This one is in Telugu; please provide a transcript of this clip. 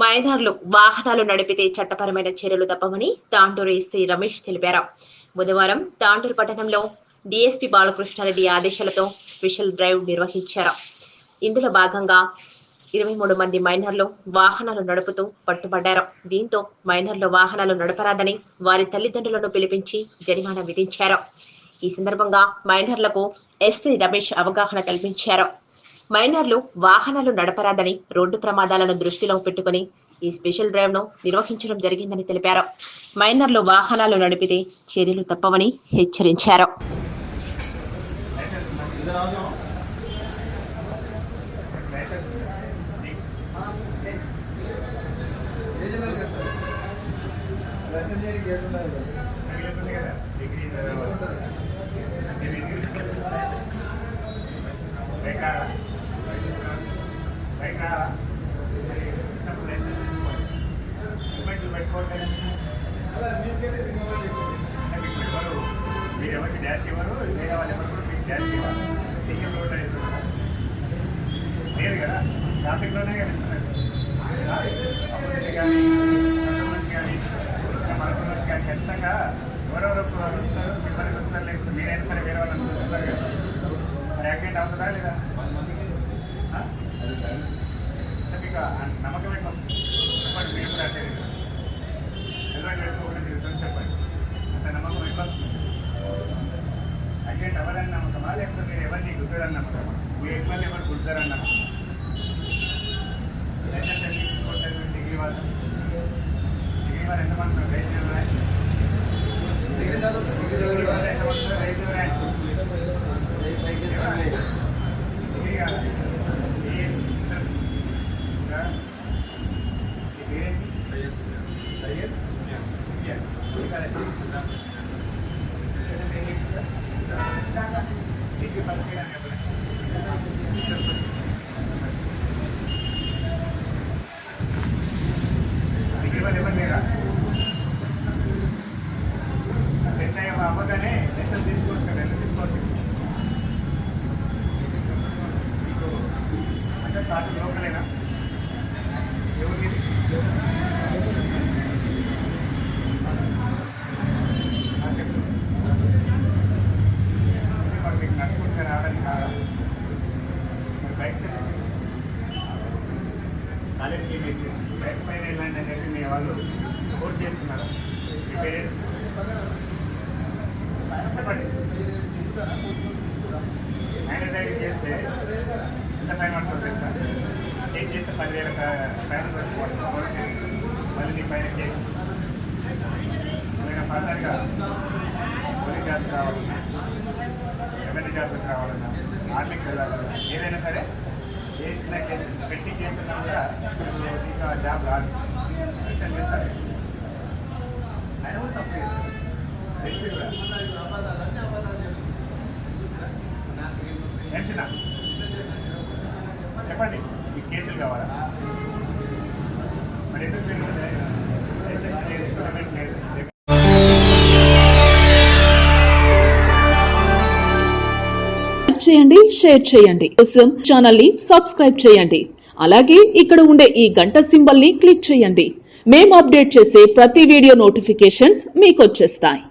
మైనర్లు వాహనాలు నడిపితే చట్టపరమైన చర్యలు తప్పవని తాండూరు ఎస్సీ రమేష్ తెలిపారు. బుధవారం తాండూరు పట్టణంలో డీఎస్పీ బాలకృష్ణారెడ్డి ఆదేశాలతో స్పెషల్ డ్రైవ్ నిర్వహించారు. ఇందులో భాగంగా 23 మంది మైనర్లు వాహనాలు నడుపుతూ పట్టుబడ్డారు. దీంతో మైనర్లు వాహనాలు నడపరాదని వారి తల్లిదండ్రులను పిలిపించి జరిమానా విధించారు. ఈ సందర్భంగా మైనర్లకు ఎస్సీ రమేష్ అవగాహన కల్పించారు. మైనర్లు వాహనాలు నడపరాదని, రోడ్డు ప్రమాదాలను దృష్టిలో పెట్టుకుని ఈ స్పెషల్ డ్రైవ్ ను నిర్వహించడం జరిగిందని తెలిపారు. మైనర్లు వాహనాలు నడిపితే చర్యలు తప్పవని హెచ్చరించారు. మీరెవరికి డ్యాష్ ఇవ్వరు, వేరే వాళ్ళు ఎవరు కూడా మీకు డ్యాష్ ఇవ్వాలి. సింగిల్ రోడ్ అవుతున్నారు లేదు కదా, ట్రాఫిక్లోనే కలుస్తున్నారు. కానీ నుంచి కానీ మనకు కానీ ఖచ్చితంగా ఎవరెవరు వస్తారు, మిమ్మల్ని వస్తారు, లేకపోతే మీరైనా సరే వేరే వాళ్ళని చూస్తున్నారు కదా. మరి యాక్సిడెంట్ అవుతుందా లేదా? మీకు నమ్మకం ఎట్లా వస్తుంది చెప్పండి. మీరు కూడా అంటే హెల్మెట్ పెట్టుకోకుండా తిరుగుతుంది చెప్పండి. అంత నమ్మకం ఎట్లా వస్తుంది? యాక్సిడెంట్ ఎవరని నమ్మకమా, లేకపోతే మీరు ఎవరిని గుర్తారని నమ్మకమా? మీరు ఇబ్బంది ఎవరు గుర్తారని నమ్మకమా? లైసెన్స్ ఎన్ని తీసుకోవట్లేదు? డిగ్రీ వాళ్ళు ఎంతమంది రైతు ఎంతమంది రైతు డిగ్రీ కాదు. అవ్వగానే లైసెన్స్ తీసుకోవచ్చు కదా, ఎందుకు తీసుకోవచ్చు? మీకు అంటే కార్డు లోకలేనా? ఎవరికి మరి మీకు నడుచుకుంటే రావడానికి కాదా? మరి బైక్స్ కాలేజీకి మీకు బైక్స్ పైన వెళ్ళండి అని చెప్పి మీ వాళ్ళు కోర్స్ చేస్తున్నారా? మీ పేరెంట్స్ చెప్పండి. మైనర్ డ్రైవింగ్ చేస్తే ఎంత ఫైన్ పడుతుంది తెలుసా? ఏం చేస్తే 10,000 ఫైన్ పడుతుంది. మళ్ళీ నీ పైన కేసు ఏమైనా ఫర్దర్గా పోలీస్ జాబ్కి రావాలన్నా, రెవెన్యూ జాబ్కి రావాలన్నా, ఆర్మీకి వెళ్ళాలన్నా, ఏదైనా సరే ఏ చిన్న కేసు పెట్టి చేస్తున్నా కూడా నీకు ఆ జాబ్ రాదు. తెలుసా? ఆయన కూడా తప్పు చేస్తారు, తెలిసి కూడా ఎంచినా చెప్పండి. మీకు కేసులు కావాలా? మరి ఎందుకు మీరు లైసెన్స్ లేదు, గవర్నమెంట్ లేదు. చేయండి, షేర్ చేయండి. కోసం ఛానల్ ని సబ్స్క్రైబ్ చేయండి. అలాగే ఇక్కడ ఉండే ఈ గంట సింబల్ ని క్లిక్ చేయండి. మేము అప్డేట్ చేసే ప్రతి వీడియో నోటిఫికేషన్స్ మీకు వచ్చేస్తాయి.